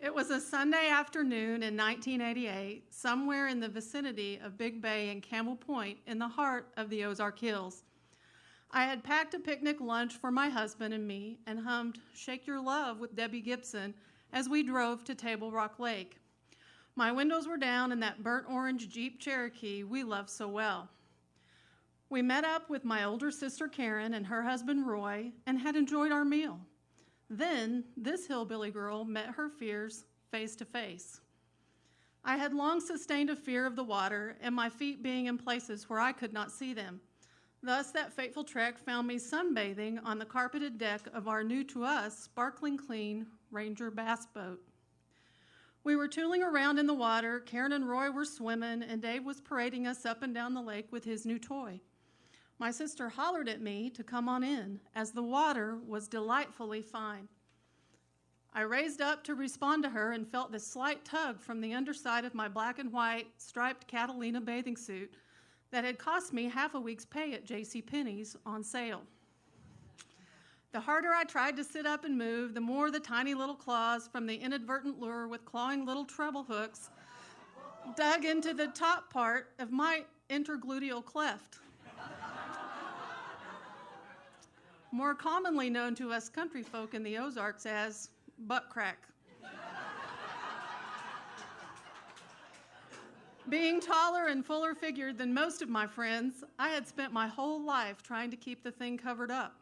It was a Sunday afternoon in 1988, somewhere in the vicinity of Big Bay and Camel Point in the heart of the Ozark Hills. I had packed a picnic lunch for my husband and me and hummed Shake Your Love with Debbie Gibson as we drove to Table Rock Lake. My windows were down in that burnt orange Jeep Cherokee we love so well. We met up with my older sister Karen and her husband Roy and had enjoyed our meal. Then this hillbilly girl met her fears face to face. I had long sustained a fear of the water and my feet being in places where I could not see them. Thus, that fateful trek found me sunbathing on the carpeted deck of our new to us sparkling clean Ranger bass boat. We were tooling around in the water, Karen and Roy were swimming, and Dave was parading us up and down the lake with his new toy. My sister hollered at me to come on in, as the water was delightfully fine. I raised up to respond to her and felt this slight tug from the underside of my black and white striped Catalina bathing suit that had cost me half a week's pay at JCPenney's on sale. The harder I tried to sit up and move, the more the tiny little claws from the inadvertent lure with clawing little treble hooks dug into the top part of my intergluteal cleft. More commonly known to us country folk in the Ozarks as butt crack. Being taller and fuller figured than most of my friends, I had spent my whole life trying to keep the thing covered up.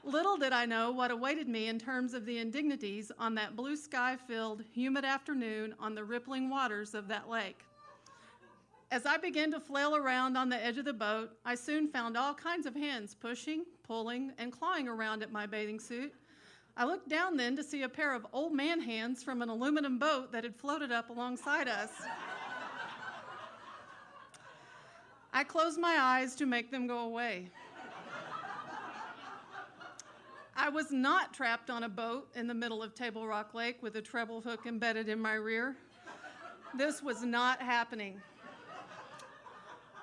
Little did I know what awaited me in terms of the indignities on that blue sky-filled, humid afternoon on the rippling waters of that lake. As I began to flail around on the edge of the boat, I soon found all kinds of hands pushing, pulling, and clawing around at my bathing suit. I looked down then to see a pair of old man hands from an aluminum boat that had floated up alongside us. I closed my eyes to make them go away. I was not trapped on a boat in the middle of Table Rock Lake with a treble hook embedded in my rear. This was not happening.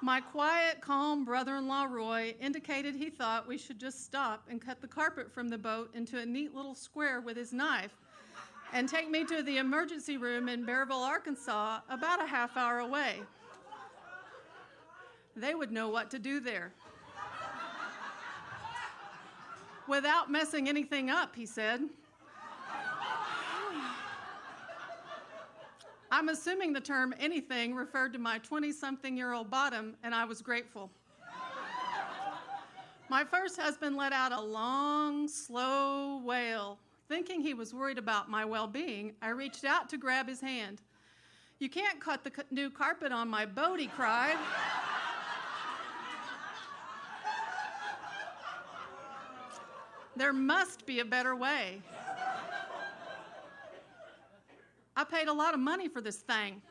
My quiet, calm brother-in-law, Roy, indicated he thought we should just stop and cut the carpet from the boat into a neat little square with his knife and take me to the emergency room in Bearville, Arkansas, about a half hour away. They would know what to do there. Without messing anything up, he said. I'm assuming the term anything referred to my 20-something-year-old bottom, and I was grateful. My first husband let out a long, slow wail. Thinking he was worried about my well-being, I reached out to grab his hand. "You can't cut the new carpet on my boat," he cried. There must be a better way. I paid a lot of money for this thing.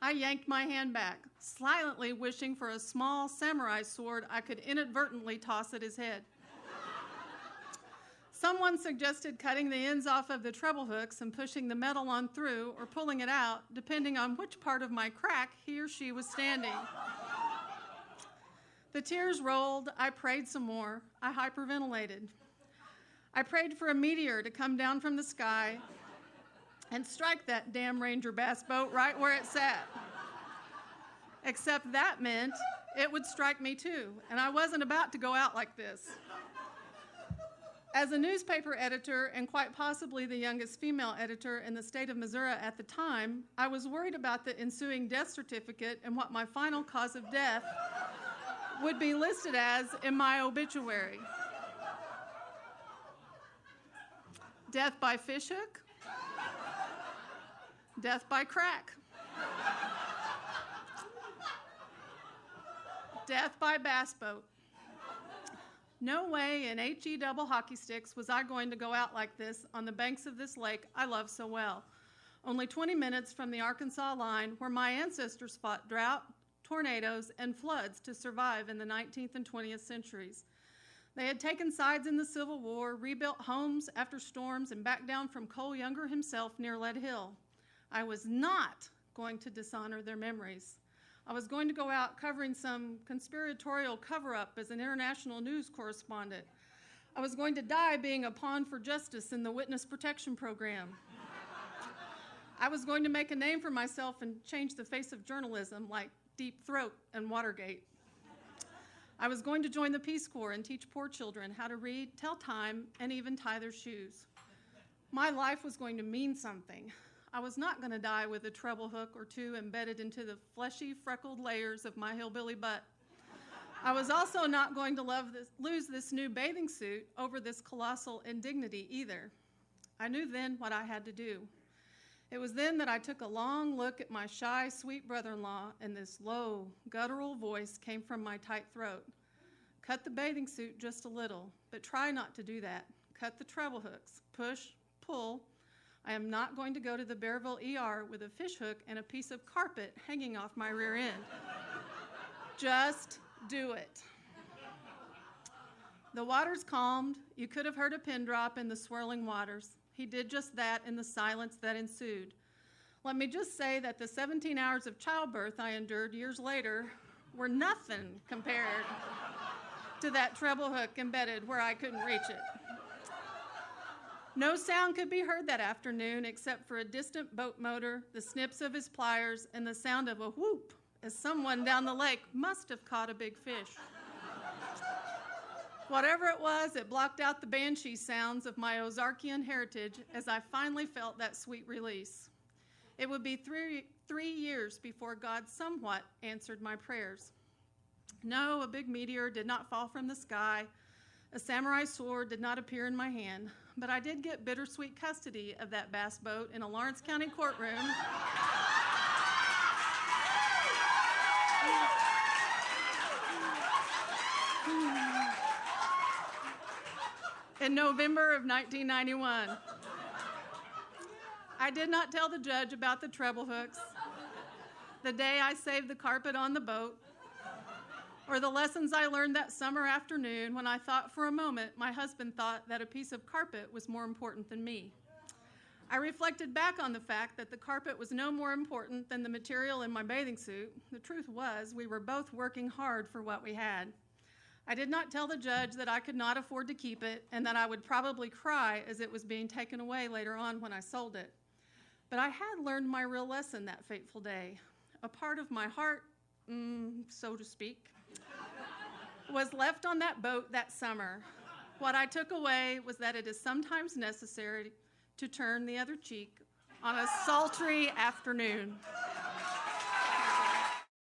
I yanked my hand back, silently wishing for a small samurai sword I could inadvertently toss at his head. Someone suggested cutting the ends off of the treble hooks and pushing the metal on through or pulling it out, depending on which part of my crack he or she was standing. The tears rolled. I prayed some more. I hyperventilated. I prayed for a meteor to come down from the sky and strike that damn Ranger bass boat right where it sat. Except that meant it would strike me too, and I wasn't about to go out like this. As a newspaper editor, and quite possibly the youngest female editor in the state of Missouri at the time, I was worried about the ensuing death certificate and what my final cause of death would be listed as in my obituary. Death by fishhook, death by crack, death by bass boat. No way in HE double hockey sticks was I going to go out like this on the banks of this lake I love so well, only 20 minutes from the Arkansas line where my ancestors fought drought, tornadoes, and floods to survive in the 19th and 20th centuries. They had taken sides in the Civil War, rebuilt homes after storms, and backed down from Cole Younger himself near Lead Hill. I was not going to dishonor their memories. I was going to go out covering some conspiratorial cover-up as an international news correspondent. I was going to die being a pawn for justice in the witness protection program. I was going to make a name for myself and change the face of journalism like Deep Throat and Watergate. I was going to join the Peace Corps and teach poor children how to read, tell time, and even tie their shoes. My life was going to mean something. I was not going to die with a treble hook or two embedded into the fleshy, freckled layers of my hillbilly butt. I was also not going to lose this new bathing suit over this colossal indignity either. I knew then what I had to do. It was then that I took a long look at my shy, sweet brother-in-law, and this low, guttural voice came from my tight throat. Cut the bathing suit just a little, but try not to do that. Cut the treble hooks. Push, pull. I am not going to go to the Bearville ER with a fish hook and a piece of carpet hanging off my rear end. Just do it. The waters calmed. You could have heard a pin drop in the swirling waters. He did just that in the silence that ensued. Let me just say that the 17 hours of childbirth I endured years later were nothing compared to that treble hook embedded where I couldn't reach it. No sound could be heard that afternoon except for a distant boat motor, the snips of his pliers, and the sound of a whoop as someone down the lake must have caught a big fish. Whatever it was, it blocked out the banshee sounds of my Ozarkian heritage as I finally felt that sweet release. It would be three years before God somewhat answered my prayers. No, a big meteor did not fall from the sky. A samurai sword did not appear in my hand, but I did get bittersweet custody of that bass boat in a Lawrence County courtroom. In November of 1991. I did not tell the judge about the treble hooks, the day I saved the carpet on the boat, or the lessons I learned that summer afternoon when I thought for a moment my husband thought that a piece of carpet was more important than me. I reflected back on the fact that the carpet was no more important than the material in my bathing suit. The truth was, we were both working hard for what we had. I did not tell the judge that I could not afford to keep it and that I would probably cry as it was being taken away later on when I sold it. But I had learned my real lesson that fateful day. A part of my heart, so to speak, was left on that boat that summer. What I took away was that it is sometimes necessary to turn the other cheek on a sultry afternoon.